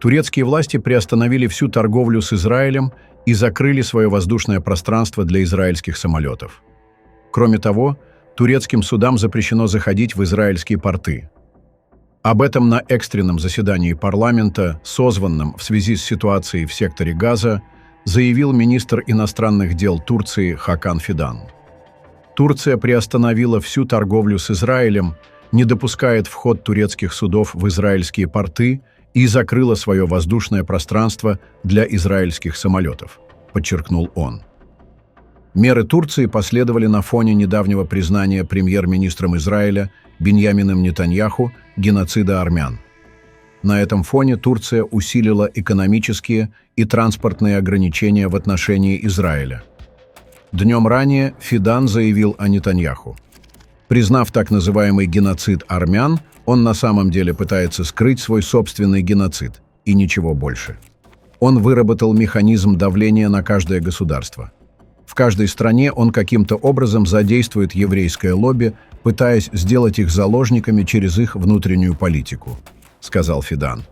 Турецкие власти приостановили всю торговлю с Израилем и закрыли свое воздушное пространство для израильских самолетов. Кроме того, турецким судам запрещено заходить в израильские порты. Об этом на экстренном заседании парламента, созванном в связи с ситуацией в секторе Газа, заявил министр иностранных дел Турции Хакан Фидан. Турция приостановила всю торговлю с Израилем, не допускает вход турецких судов в израильские порты и закрыла свое воздушное пространство для израильских самолетов, подчеркнул он. Меры Турции последовали на фоне недавнего признания премьер-министром Израиля Биньямином Нетаньяху геноцида армян. На этом фоне Турция усилила экономические и транспортные ограничения в отношении Израиля. Днем ранее Фидан заявил о Нетаньяху. Признав так называемый геноцид армян, он на самом деле пытается скрыть свой собственный геноцид, и ничего больше. Он выработал механизм давления на каждое государство. В каждой стране он каким-то образом задействует еврейское лобби, пытаясь сделать их заложниками через их внутреннюю политику, сказал Фидан.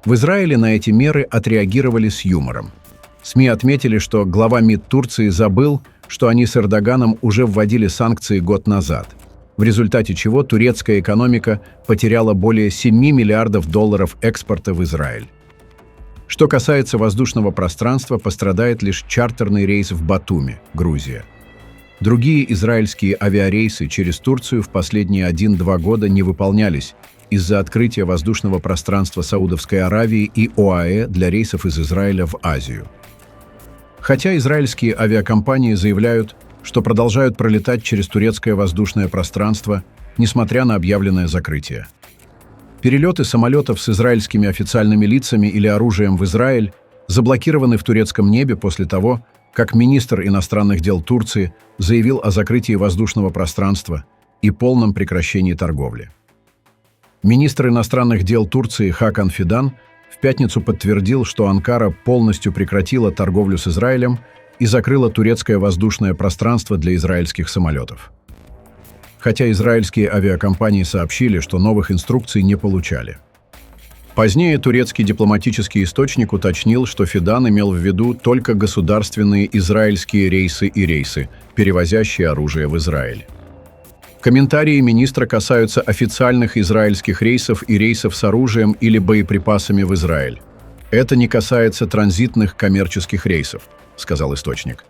В Израиле на эти меры отреагировали с юмором. СМИ отметили, что глава МИД Турции забыл, что они с Эрдоганом уже вводили санкции год назад, в результате чего турецкая экономика потеряла более 7 миллиардов долларов экспорта в Израиль. Что касается воздушного пространства, пострадает лишь чартерный рейс в Батуми, Грузия. Другие израильские авиарейсы через Турцию в последние 1-2 года не выполнялись из-за открытия воздушного пространства Саудовской Аравии и ОАЭ для рейсов из Израиля в Азию. Хотя израильские авиакомпании заявляют, что продолжают пролетать через турецкое воздушное пространство, несмотря на объявленное закрытие. Перелеты самолетов с израильскими официальными лицами или оружием в Израиль заблокированы в турецком небе после того, как министр иностранных дел Турции заявил о закрытии воздушного пространства и полном прекращении торговли. Министр иностранных дел Турции Хакан Фидан в пятницу подтвердил, что Анкара полностью прекратила торговлю с Израилем и закрыла турецкое воздушное пространство для израильских самолетов. Хотя израильские авиакомпании сообщили, что новых инструкций не получали. Позднее турецкий дипломатический источник уточнил, что Фидан имел в виду только государственные израильские рейсы и рейсы, перевозящие оружие в Израиль. Комментарии министра касаются официальных израильских рейсов и рейсов с оружием или боеприпасами в Израиль. Это не касается транзитных коммерческих рейсов, сказал источник.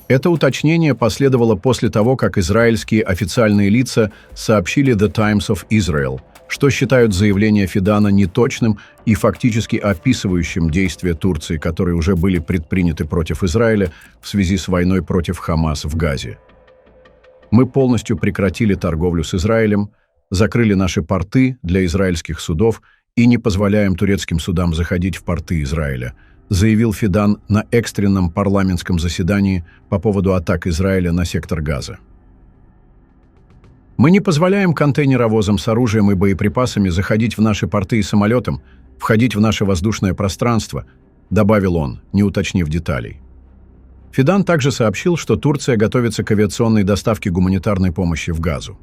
Это уточнение последовало после того, как израильские официальные лица сообщили The Times of Israel, что считают заявление Фидана неточным и фактически описывающим действия Турции, которые уже были предприняты против Израиля в связи с войной против Хамас в Газе. Мы полностью прекратили торговлю с Израилем, закрыли наши порты для израильских судов и не позволяем турецким судам заходить в порты Израиля, заявил Фидан на экстренном парламентском заседании по поводу атак Израиля на сектор Газа. Мы не позволяем контейнеровозам с оружием и боеприпасами заходить в наши порты и самолетам, входить в наше воздушное пространство, добавил он, не уточнив деталей. Фидан также сообщил, что Турция готовится к авиационной доставке гуманитарной помощи в Газу.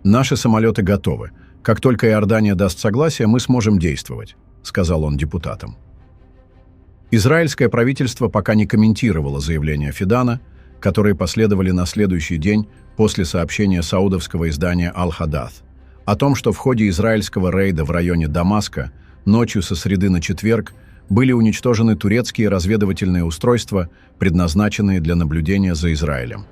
Наши самолеты готовы. Как только Иордания даст согласие, мы сможем действовать, сказал он депутатам. Израильское правительство пока не комментировало заявления Фидана, которые последовали на следующий день после сообщения саудовского издания «Аль-Хадат» о том, что в ходе израильского рейда в районе Дамаска ночью со среды на четверг были уничтожены турецкие разведывательные устройства, предназначенные для наблюдения за Израилем.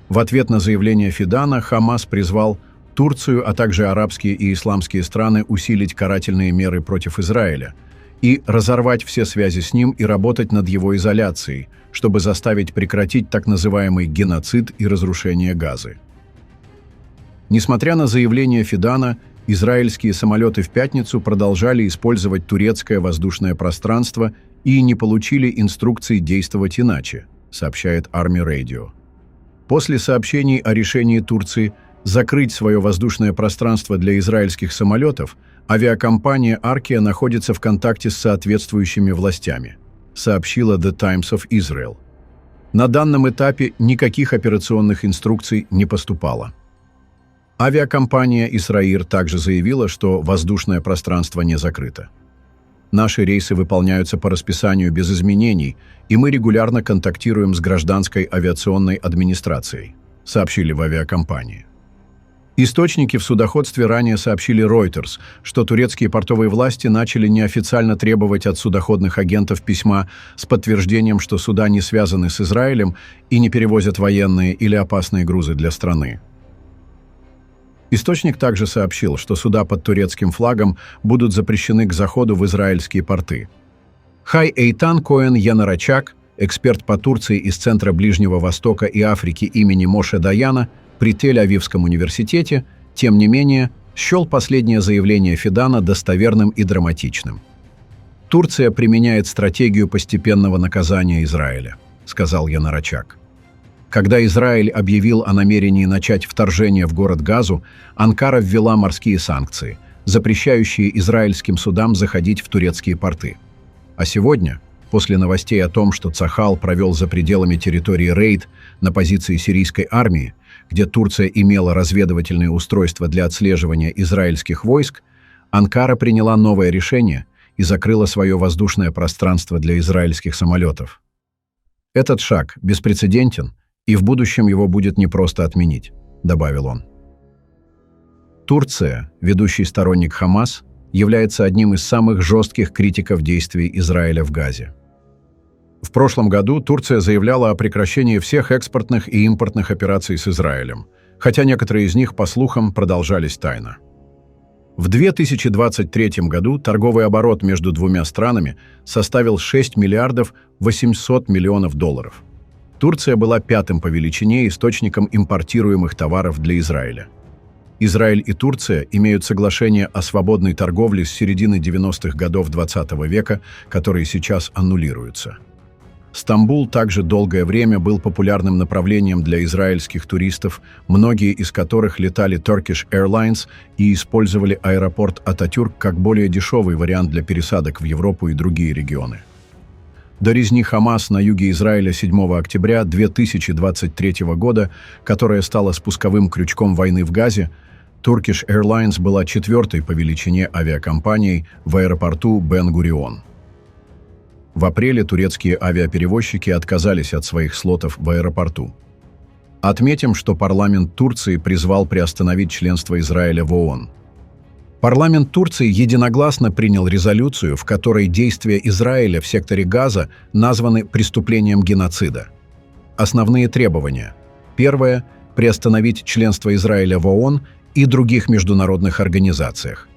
В ответ на заявление Фидана Хамас призвал Турцию, а также арабские и исламские страны усилить карательные меры против Израиля и разорвать все связи с ним и работать над его изоляцией, чтобы заставить прекратить так называемый геноцид и разрушение Газы. Несмотря на заявление Фидана, израильские самолеты в пятницу продолжали использовать турецкое воздушное пространство и не получили инструкций действовать иначе, сообщает Army Radio. После сообщений о решении Турции закрыть свое воздушное пространство для израильских самолетов, авиакомпания Arkia находится в контакте с соответствующими властями, сообщила The Times of Israel. На данном этапе никаких операционных инструкций не поступало. Авиакомпания «Исраир» также заявила, что воздушное пространство не закрыто. Наши рейсы выполняются по расписанию без изменений, и мы регулярно контактируем с гражданской авиационной администрацией, сообщили в авиакомпании. Источники в судоходстве ранее сообщили Reuters, что турецкие портовые власти начали неофициально требовать от судоходных агентов письма с подтверждением, что суда не связаны с Израилем и не перевозят военные или опасные грузы для страны. Источник также сообщил, что суда под турецким флагом будут запрещены к заходу в израильские порты. Хай Эйтан Коэн Янарачак, эксперт по Турции из Центра Ближнего Востока и Африки имени Моше Даяна, при Тель-Авивском университете, тем не менее, счел последнее заявление Фидана достоверным и драматичным. «Турция применяет стратегию постепенного наказания Израиля», — сказал Янарачак. Когда Израиль объявил о намерении начать вторжение в город Газу, Анкара ввела морские санкции, запрещающие израильским судам заходить в турецкие порты. А сегодня, после новостей о том, что Цахал провел за пределами территории рейд на позиции сирийской армии, где Турция имела разведывательные устройства для отслеживания израильских войск, Анкара приняла новое решение и закрыла свое воздушное пространство для израильских самолетов. Этот шаг беспрецедентен, и в будущем его будет непросто отменить, добавил он. Турция, ведущий сторонник Хамас, является одним из самых жестких критиков действий Израиля в Газе. В прошлом году Турция заявляла о прекращении всех экспортных и импортных операций с Израилем, хотя некоторые из них, по слухам, продолжались тайно. В 2023 году торговый оборот между двумя странами составил 6 миллиардов 800 миллионов долларов. Турция была пятым по величине источником импортируемых товаров для Израиля. Израиль и Турция имеют соглашение о свободной торговле с середины 90-х годов XX века, которые сейчас аннулируются. Стамбул также долгое время был популярным направлением для израильских туристов, многие из которых летали Turkish Airlines и использовали аэропорт Ататюрк как более дешевый вариант для пересадок в Европу и другие регионы. До резни Хамас на юге Израиля 7 октября 2023 года, которая стала спусковым крючком войны в Газе, Turkish Airlines была четвертой по величине авиакомпанией в аэропорту Бен-Гурион. В апреле турецкие авиаперевозчики отказались от своих слотов в аэропорту. Отметим, что парламент Турции призвал приостановить членство Израиля в ООН. Парламент Турции единогласно принял резолюцию, в которой действия Израиля в секторе Газа названы преступлением геноцида. Основные требования. Первое – приостановить членство Израиля в ООН и других международных организациях.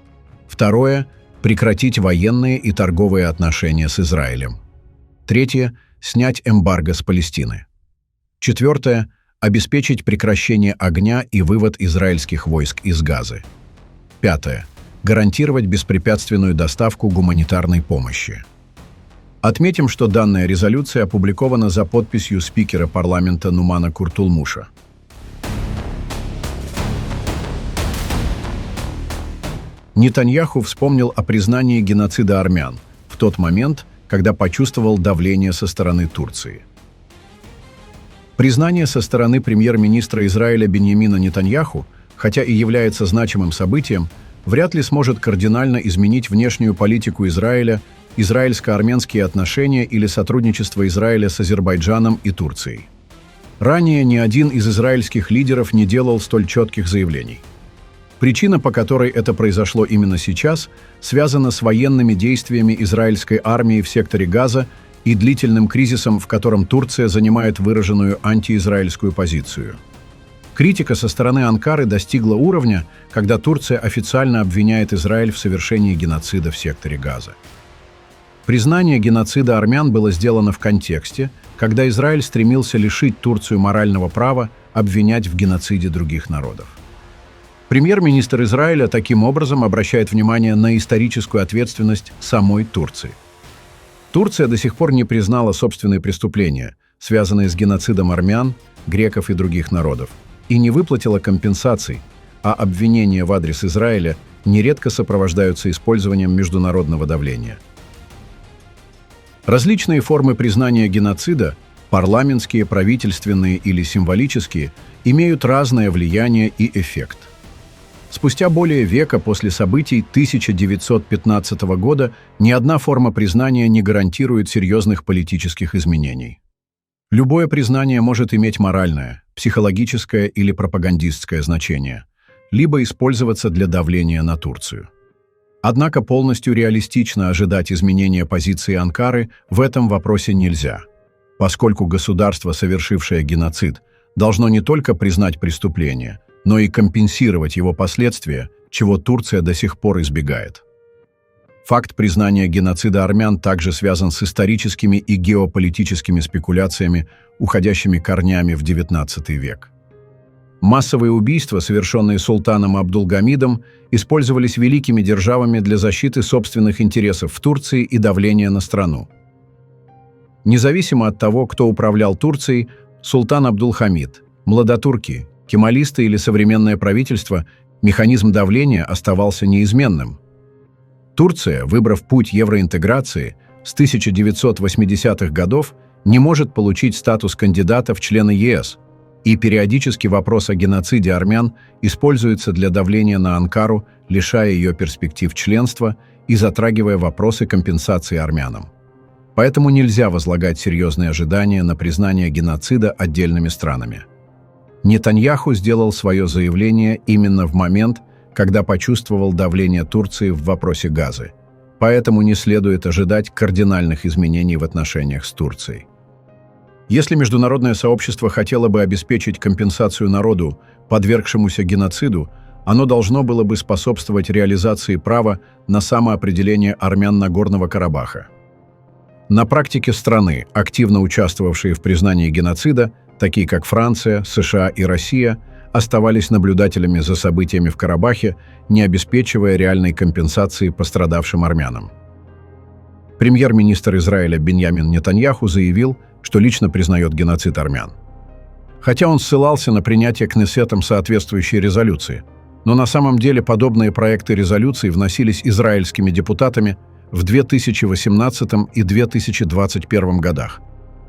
Второе – прекратить военные и торговые отношения с Израилем. Третье – снять эмбарго с Палестины. Четвертое – обеспечить прекращение огня и вывод израильских войск из Газы. Пятое – гарантировать беспрепятственную доставку гуманитарной помощи. Отметим, что данная резолюция опубликована за подписью спикера парламента Нумана Куртулмуша. Нетаньяху вспомнил о признании геноцида армян в тот момент, когда почувствовал давление со стороны Турции. Признание со стороны премьер-министра Израиля Биньямина Нетаньяху, хотя и является значимым событием, вряд ли сможет кардинально изменить внешнюю политику Израиля, израильско-армянские отношения или сотрудничество Израиля с Азербайджаном и Турцией. Ранее ни один из израильских лидеров не делал столь четких заявлений. Причина, по которой это произошло именно сейчас, связана с военными действиями израильской армии в секторе Газа и длительным кризисом, в котором Турция занимает выраженную антиизраильскую позицию. Критика со стороны Анкары достигла уровня, когда Турция официально обвиняет Израиль в совершении геноцида в секторе Газа. Признание геноцида армян было сделано в контексте, когда Израиль стремился лишить Турцию морального права обвинять в геноциде других народов. Премьер-министр Израиля таким образом обращает внимание на историческую ответственность самой Турции. Турция до сих пор не признала собственные преступления, связанные с геноцидом армян, греков и других народов, и не выплатила компенсаций, а обвинения в адрес Израиля нередко сопровождаются использованием международного давления. Различные формы признания геноцида – парламентские, правительственные или символические – имеют разное влияние и эффект. Спустя более века после событий 1915 года ни одна форма признания не гарантирует серьезных политических изменений. Любое признание может иметь моральное, психологическое или пропагандистское значение, либо использоваться для давления на Турцию. Однако полностью реалистично ожидать изменения позиции Анкары в этом вопросе нельзя, поскольку государство, совершившее геноцид, должно не только признать преступление, но и компенсировать его последствия, чего Турция до сих пор избегает. Факт признания геноцида армян также связан с историческими и геополитическими спекуляциями, уходящими корнями в XIX век. Массовые убийства, совершенные султаном Абдулгамидом, использовались великими державами для защиты собственных интересов в Турции и давления на страну. Независимо от того, кто управлял Турцией, султан Абдулхамид, младотурки, кемалисты или современное правительство, механизм давления оставался неизменным. Турция, выбрав путь евроинтеграции с 1980-х годов, не может получить статус кандидата в члены ЕС, и периодически вопрос о геноциде армян используется для давления на Анкару, лишая ее перспектив членства и затрагивая вопросы компенсации армянам. Поэтому нельзя возлагать серьезные ожидания на признание геноцида отдельными странами. Нетаньяху сделал свое заявление именно в момент, когда почувствовал давление Турции в вопросе Газы. Поэтому не следует ожидать кардинальных изменений в отношениях с Турцией. Если международное сообщество хотело бы обеспечить компенсацию народу, подвергшемуся геноциду, оно должно было бы способствовать реализации права на самоопределение армян Нагорного Карабаха. На практике страны, активно участвовавшие в признании геноцида, такие как Франция, США и Россия, оставались наблюдателями за событиями в Карабахе, не обеспечивая реальной компенсации пострадавшим армянам. Премьер-министр Израиля Биньямин Нетаньяху заявил, что лично признает геноцид армян. Хотя он ссылался на принятие Кнессетом соответствующей резолюции, но на самом деле подобные проекты резолюций вносились израильскими депутатами в 2018 и 2021 годах,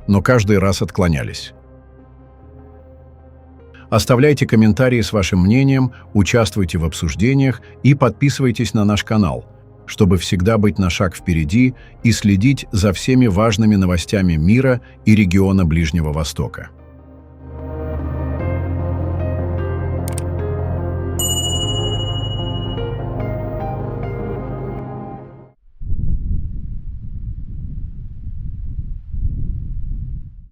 но каждый раз отклонялись. Оставляйте комментарии с вашим мнением, участвуйте в обсуждениях и подписывайтесь на наш канал, чтобы всегда быть на шаг впереди и следить за всеми важными новостями мира и региона Ближнего Востока.